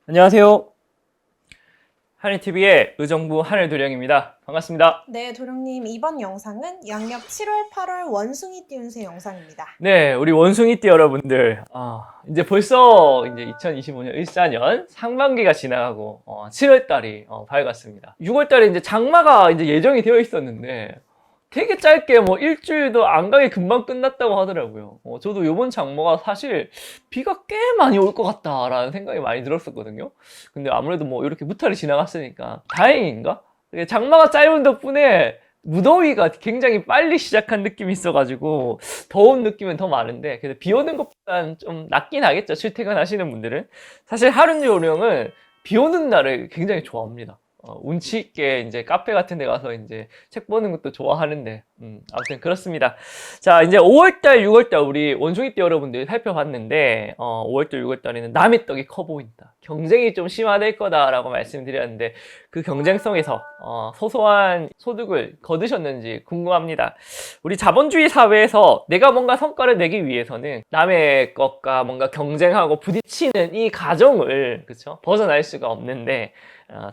안녕하세요. 하늘TV의 의정부 하늘도령입니다. 반갑습니다. 네, 도령님, 이번 영상은 양력 7월, 8월 원숭이 띠운세 영상입니다. 네, 우리 원숭이띠 여러분들, 이제 벌써 2025년 을사년 상반기가 지나가고 7월달이 밝았습니다. 6월달에 이제 장마가 이제 예정이 되어 있었는데 되게 짧게 일주일도 안 가게 금방 끝났다고 하더라고요. 저도 요번 장마가 사실 비가 꽤 많이 올 것 같다라는 생각이 많이 들었었거든요. 근데 아무래도 이렇게 무탈이 지나갔으니까 다행인가? 장마가 짧은 덕분에 무더위가 굉장히 빨리 시작한 느낌이 있어가지고 더운 느낌은 더 많은데, 그래도 비 오는 것보다는 좀 낫긴 하겠죠. 출퇴근하시는 분들은. 사실 하룬요령은 비 오는 날을 굉장히 좋아합니다. 운치 있게 이제 카페 같은 데 가서 이제 책 보는 것도 좋아하는데, 아무튼 그렇습니다. 자, 이제 5월달, 6월달 우리 원숭이띠 여러분들 살펴봤는데, 5월달, 6월달에는 남의 떡이 커 보인다. 경쟁이 좀 심화될 거다라고 말씀드렸는데, 그 경쟁성에서, 소소한 소득을 거두셨는지 궁금합니다. 우리 자본주의 사회에서 내가 뭔가 성과를 내기 위해서는 남의 것과 뭔가 경쟁하고 부딪히는 이 과정을, 그쵸? 벗어날 수가 없는데,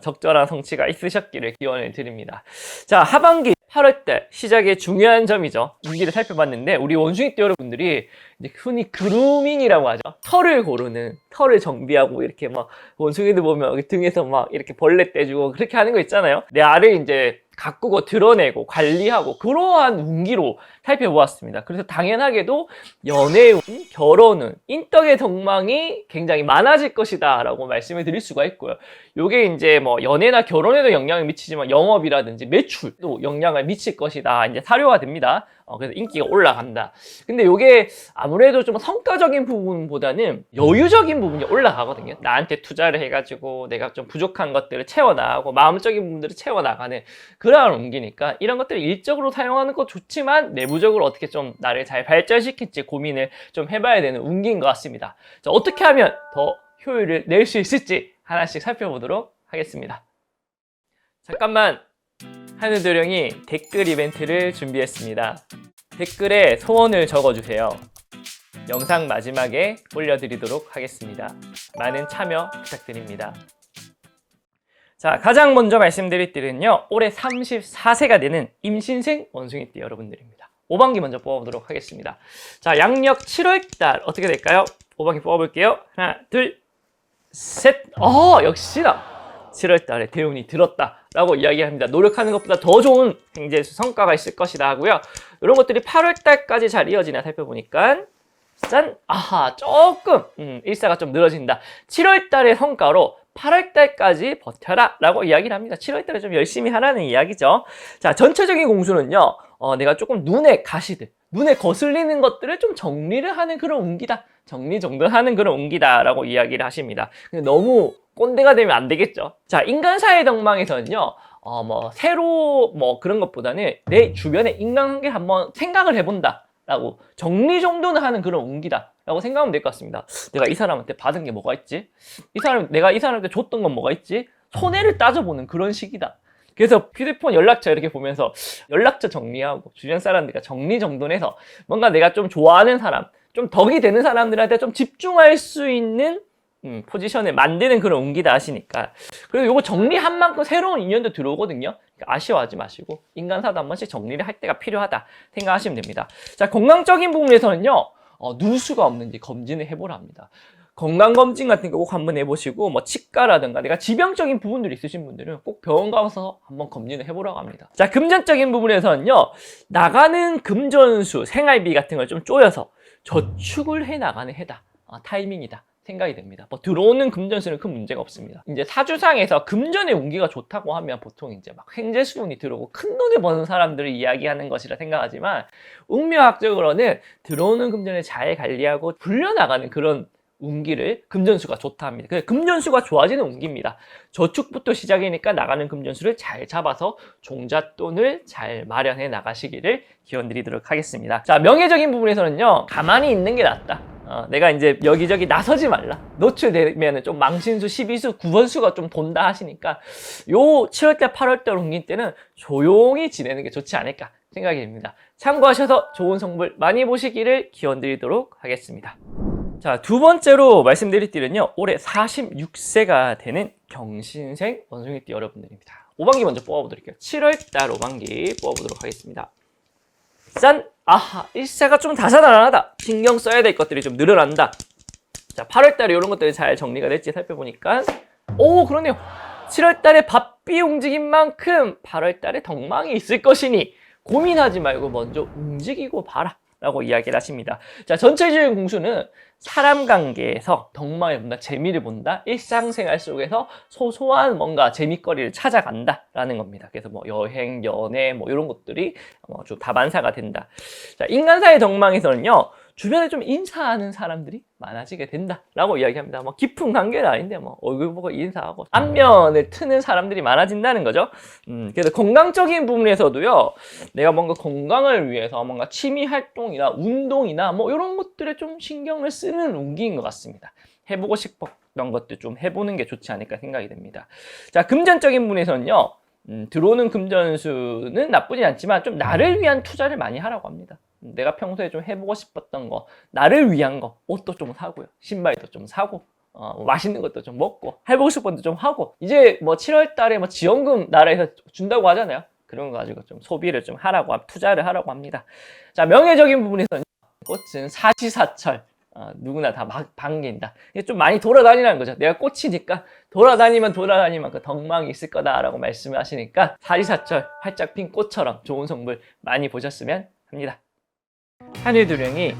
적절한 성취가 있으셨기를 기원을 드립니다. 자, 하반기 8월달 시작의 중요한 점이죠. 운기를 살펴봤는데 우리 원숭이띠 여러분들이 이제 흔히 그루밍이라고 하죠. 털을 고르는, 털을 정비하고 이렇게 원숭이들 보면 등에서 이렇게 벌레 떼주고 그렇게 하는 거 있잖아요. 내 알을 이제 가꾸고 드러내고 관리하고 그러한 운기로 살펴보았습니다. 그래서 당연하게도 연애운, 결혼운, 인덕의 덕망이 굉장히 많아질 것이다 라고 말씀을 드릴 수가 있고요. 요게 이제 연애나 결혼에도 영향을 미치지만 영업이라든지 매출도 영향을 미칠 것이다. 이제 사료가 됩니다. 그래서 인기가 올라간다. 근데 요게 아무래도 좀 성과적인 부분보다는 여유적인 부분이 올라가거든요. 나한테 투자를 해가지고 내가 좀 부족한 것들을 채워나가고 마음적인 부분들을 채워나가는 그러한 운기니까 이런 것들을 일적으로 사용하는 거 좋지만 내부적으로 어떻게 좀 나를 잘 발전시킬지 고민을 좀 해봐야 되는 운기인 것 같습니다. 자, 어떻게 하면 더 효율을 낼 수 있을지 하나씩 살펴보도록 하겠습니다. 잠깐만, 하늘도령이 댓글 이벤트를 준비했습니다. 댓글에 소원을 적어주세요. 영상 마지막에 올려드리도록 하겠습니다. 많은 참여 부탁드립니다. 자, 가장 먼저 말씀드릴 띠는요, 올해 34세가 되는 임신생 원숭이띠 여러분들입니다. 5반기 먼저 뽑아보도록 하겠습니다. 자, 양력 7월달 어떻게 될까요? 5반기 뽑아볼게요. 하나, 둘, 셋. 역시나 7월달에 대운이 들었다라고 이야기합니다. 노력하는 것보다 더 좋은 행재수 성과가 있을 것이다 하고요. 이런 것들이 8월달까지 잘 이어지나 살펴보니까 짠! 조금 일사가 좀 늘어진다. 7월달의 성과로 8월달까지 버텨라 라고 이야기를 합니다. 7월달에 좀 열심히 하라는 이야기죠. 자, 전체적인 공수는요, 내가 조금 눈에 가시듯 눈에 거슬리는 것들을 좀 정리를 하는 그런 운기다. 정리정돈하는 그런 운기다 라고 이야기를 하십니다. 근데 너무 꼰대가 되면 안 되겠죠. 자, 인간사회 덕망에서는요, 새로 그런 것보다는 내 주변의 인간관계를 한번 생각을 해본다 라고 정리정돈을 하는 그런 운기다 라고 생각하면 될 것 같습니다. 내가 이 사람한테 받은 게 뭐가 있지? 내가 이 사람한테 줬던 건 뭐가 있지? 손해를 따져보는 그런 시기다. 그래서 휴대폰 연락처 이렇게 보면서 연락처 정리하고 주변 사람들과 정리정돈해서 뭔가 내가 좀 좋아하는 사람, 좀 덕이 되는 사람들한테 좀 집중할 수 있는 포지션을 만드는 그런 운기다 하시니까. 그리고 요거 정리한 만큼 새로운 인연도 들어오거든요. 그러니까 아쉬워하지 마시고 인간사도 한 번씩 정리를 할 때가 필요하다 생각하시면 됩니다. 자, 건강적인 부분에서는요, 누수가 없는지 검진을 해보라 합니다. 건강검진 같은 거 꼭 한번 해보시고, 치과라든가 내가 지병적인 부분들이 있으신 분들은 꼭 병원 가서 한번 검진을 해보라고 합니다. 자, 금전적인 부분에서는요, 나가는 금전수, 생활비 같은 걸 좀 쪼여서 저축을 해 나가는 해다. 타이밍이다 생각이 됩니다. 들어오는 금전수는 큰 문제가 없습니다. 이제 사주상에서 금전의 운기가 좋다고 하면 보통 이제 횡재수운이 들어오고 큰 돈을 버는 사람들을 이야기하는 것이라 생각하지만, 운명학적으로는 들어오는 금전을 잘 관리하고 불려나가는 그런 운기를 금전수가 좋다 합니다. 그래서 금전수가 좋아지는 운기입니다. 저축부터 시작이니까 나가는 금전수를 잘 잡아서 종잣돈을 잘 마련해 나가시기를 기원드리도록 하겠습니다. 자, 명예적인 부분에서는요, 가만히 있는 게 낫다. 내가 이제 여기저기 나서지 말라. 노출되면 좀 망신수, 12수, 9번수가 좀 돈다 하시니까 요 7월달, 8월달 운기 때는 조용히 지내는 게 좋지 않을까 생각이 됩니다. 참고하셔서 좋은 성불 많이 보시기를 기원드리도록 하겠습니다. 자, 두 번째로 말씀드릴 띠는요, 올해 46세가 되는 경신생 원숭이띠 여러분들입니다. 5반기 먼저 뽑아보도록 할게요. 7월달 5반기 뽑아보도록 하겠습니다. 짠! 아하, 일사가 좀 다사다난하다. 신경 써야 될 것들이 좀 늘어난다. 자, 8월달에 이런 것들이 잘 정리가 될지 살펴보니까, 오, 그러네요. 7월달에 바삐 움직인 만큼 8월달에 덕망이 있을 것이니 고민하지 말고 먼저 움직이고 봐라 라고 이야기를 하십니다. 자, 전체적인 공수는 사람 관계에서 덕망을 본다, 재미를 본다, 일상생활 속에서 소소한 뭔가 재미거리를 찾아간다 라는 겁니다. 그래서 뭐 여행, 연애 뭐 이런 것들이 좀 다반사가 된다. 자, 인간사의 덕망에서는요, 주변에 좀 인사하는 사람들이 많아지게 된다 라고 이야기합니다. 뭐 깊은 관계는 아닌데 뭐 얼굴 보고 인사하고 안면을 트는 사람들이 많아진다는 거죠. 그래서 건강적인 부분에서도요, 내가 뭔가 건강을 위해서 뭔가 취미 활동이나 운동이나 뭐 이런 것들에 좀 신경을 쓰는 운기인 것 같습니다. 해보고 싶었던 것들 좀 해보는 게 좋지 않을까 생각이 됩니다. 자, 금전적인 부분에서는요, 들어오는 금전수는 나쁘지 않지만 좀 나를 위한 투자를 많이 하라고 합니다. 내가 평소에 좀 해보고 싶었던 거, 나를 위한 거, 옷도 좀 사고요, 신발도 좀 사고, 맛있는 것도 좀 먹고, 해보고 싶은 것도 좀 하고, 이제 뭐 7월 달에 뭐 지원금 나라에서 준다고 하잖아요. 그런 거 가지고 좀 소비를 좀 하라고, 투자를 하라고 합니다. 자, 명예적인 부분에서는 꽃은 사시사철, 누구나 다 반긴다. 이게 좀 많이 돌아다니라는 거죠. 내가 꽃이니까 돌아다니면 그 덕망이 있을 거다라고 말씀을 하시니까 사시사철 활짝 핀 꽃처럼 좋은 성불 많이 보셨으면 합니다. 하늘두령이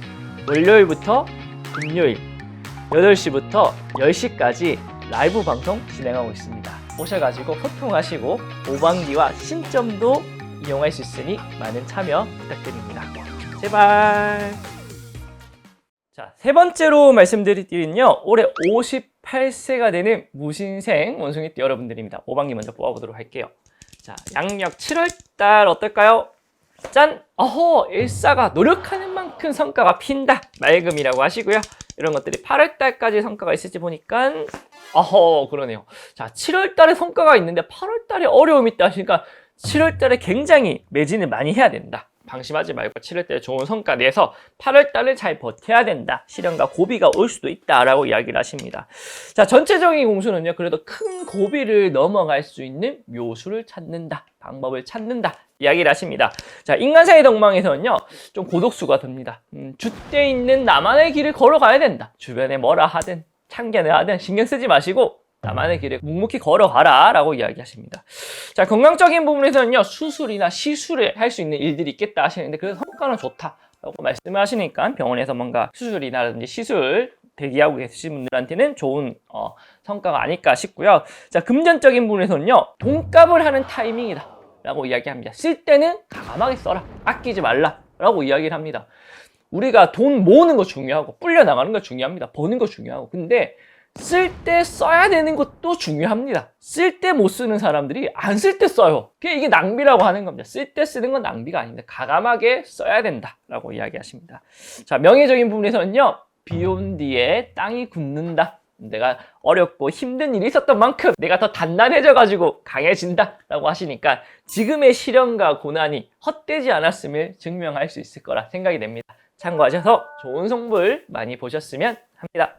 월요일부터 금요일 8시부터 10시까지 라이브 방송 진행하고 있습니다. 오셔가지고 소통하시고 5반기와 신점도 이용할 수 있으니 많은 참여 부탁드립니다. 제발. 자, 세 번째로 말씀드릴 띠는요, 올해 58세가 되는 무신생 원숭이띠 여러분들입니다. 5반기 먼저 뽑아보도록 할게요. 자, 양력 7월달 어떨까요? 짠! 어허! 일사가 노력하는 만큼 성과가 핀다. 맑음이라고 하시고요. 이런 것들이 8월달까지 성과가 있을지 보니까 어허, 그러네요. 자, 7월달에 성과가 있는데 8월달에 어려움이 있다 하시니까 7월달에 굉장히 매진을 많이 해야 된다. 방심하지 말고 7월달에 좋은 성과 내서 8월달을 잘 버텨야 된다. 시련과 고비가 올 수도 있다라고 이야기를 하십니다. 자, 전체적인 공수는요, 그래도 큰 고비를 넘어갈 수 있는 묘수를 찾는다. 방법을 찾는다. 이야기를 하십니다. 자, 인간사의 덕망에서는요, 좀 고독수가 듭니다. 줏대 있는 나만의 길을 걸어가야 된다. 주변에 뭐라 하든 참견을 하든 신경 쓰지 마시고 나만의 길을 묵묵히 걸어가라 라고 이야기하십니다. 자, 건강적인 부분에서는요, 수술이나 시술을 할 수 있는 일들이 있겠다 하시는데, 그래서 성과는 좋다 라고 말씀을 하시니까 병원에서 뭔가 수술이라든지 시술 대기하고 계신 분들한테는 좋은 성과가 아닐까 싶고요. 자, 금전적인 부분에서는요, 돈값을 하는 타이밍이다 라고 이야기합니다. 쓸 때는 과감하게 써라, 아끼지 말라 라고 이야기를 합니다. 우리가 돈 모으는 거 중요하고 불려 나가는 거 중요합니다. 버는 거 중요하고, 근데 쓸 때 써야 되는 것도 중요합니다. 쓸 때 못 쓰는 사람들이 안 쓸 때 써요. 이게 낭비라고 하는 겁니다. 쓸 때 쓰는 건 낭비가 아닙니다. 과감하게 써야 된다라고 이야기하십니다. 자, 명예적인 부분에서는요, 비 온 뒤에 땅이 굳는다. 내가 어렵고 힘든 일이 있었던 만큼 내가 더 단단해져가지고 강해진다라고 하시니까 지금의 시련과 고난이 헛되지 않았음을 증명할 수 있을 거라 생각이 됩니다. 참고하셔서 좋은 성불 많이 보셨으면 합니다.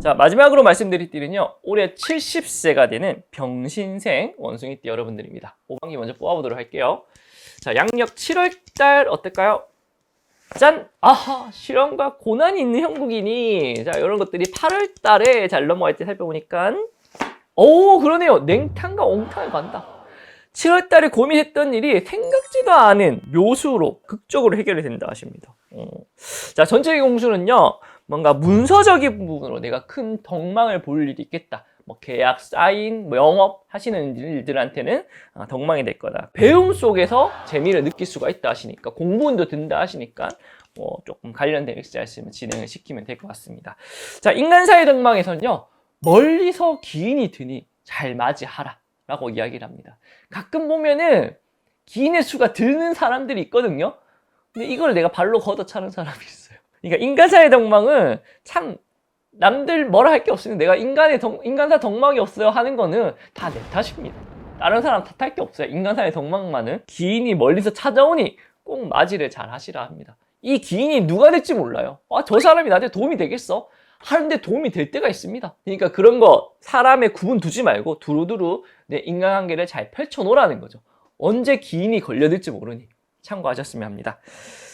자, 마지막으로 말씀드릴 띠는요, 올해 70세가 되는 병신생 원숭이띠 여러분들입니다. 5반기 먼저 뽑아보도록 할게요. 자, 양력 7월달 어떨까요? 짠! 아하! 시련과 고난이 있는 형국이니, 자, 이런 것들이 8월달에 잘 넘어갈지 살펴보니까, 오, 그러네요. 냉탕과 옹탕을 간다. 7월달에 고민했던 일이 생각지도 않은 묘수로 극적으로 해결이 된다 하십니다. 자, 전체의 공수는요, 뭔가 문서적인 부분으로 내가 큰 덕망을 볼 일이 있겠다. 뭐 계약, 사인, 뭐 영업 하시는 일들한테는 덕망이 될 거다. 배움 속에서 재미를 느낄 수가 있다 하시니까, 공부운도 든다 하시니까 뭐 조금 관련된 엑스자이스면 진행을 시키면 될 것 같습니다. 자, 인간사의 덕망에서는요, 멀리서 기인이 드니 잘 맞이하라 라고 이야기를 합니다. 가끔 보면은 기인의 수가 드는 사람들이 있거든요. 근데 이걸 내가 발로 걷어차는 사람이 있어요. 그러니까 인간사의 덕망은 참 남들 뭐라 할 게 없으면 내가 인간사 덕망이 없어요 하는 거는 다 내 탓입니다. 다른 사람 탓할 게 없어요. 인간사의 덕망만은 기인이 멀리서 찾아오니 꼭 맞이를 잘 하시라 합니다. 이 기인이 누가 될지 몰라요. 저 사람이 나한테 도움이 되겠어? 하는데 도움이 될 때가 있습니다. 그러니까 그런 거 사람의 구분 두지 말고 두루두루 내 인간관계를 잘 펼쳐놓으라는 거죠. 언제 기인이 걸려들지 모르니 참고하셨으면 합니다.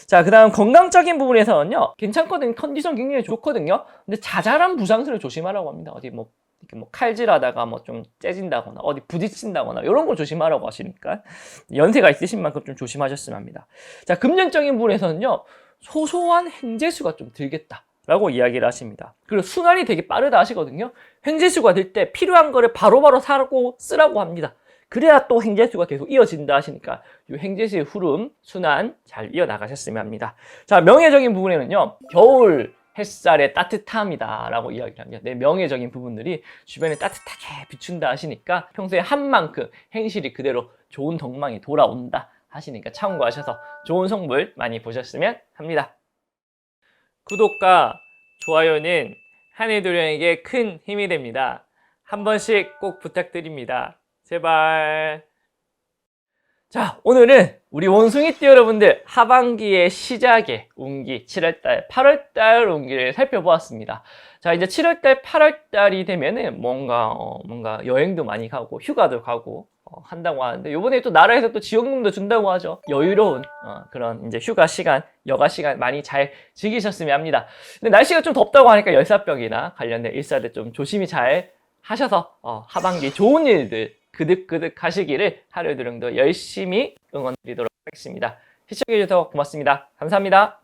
자, 그 다음 건강적인 부분에서는요, 괜찮거든요. 컨디션 굉장히 좋거든요. 근데 자잘한 부상술을 조심하라고 합니다. 어디 뭐, 이렇게 뭐 칼질하다가 뭐 좀 째진다거나, 어디 부딪힌다거나, 이런 거 조심하라고 하시니까, 연세가 있으신 만큼 좀 조심하셨으면 합니다. 자, 금전적인 부분에서는요, 소소한 횡재수가 좀 들겠다. 라고 이야기를 하십니다. 그리고 순환이 되게 빠르다 하시거든요. 횡재수가 될 때 필요한 거를 바로바로 사고 쓰라고 합니다. 그래야 또 횡재수가 계속 이어진다 하시니까 이 횡재수의 흐름, 순환 잘 이어나가셨으면 합니다. 자, 명예적인 부분에는요. 겨울 햇살의 따뜻함이다 라고 이야기를 합니다. 내 명예적인 부분들이 주변에 따뜻하게 비춘다 하시니까 평소에 한 만큼 행실이 그대로 좋은 덕망이 돌아온다 하시니까 참고하셔서 좋은 성불 많이 보셨으면 합니다. 구독과 좋아요는 한해도령에게 큰 힘이 됩니다. 한 번씩 꼭 부탁드립니다. 제발. 자, 오늘은 우리 원숭이띠 여러분들 하반기의 시작의 운기 7월달, 8월달 운기를 살펴보았습니다. 자, 이제 7월달, 8월달이 되면은 뭔가 여행도 많이 가고 휴가도 가고 한다고 하는데, 요번에 또 나라에서 또 지원금도 준다고 하죠. 여유로운 그런 이제 휴가 시간, 여가 시간 많이 잘 즐기셨으면 합니다. 근데 날씨가 좀 덥다고 하니까 열사병이나 관련된 일사들 좀 조심히 잘 하셔서 하반기 좋은 일들 그득그득 하시기를 하루도령도 열심히 응원드리도록 하겠습니다. 시청해주셔서 고맙습니다. 감사합니다.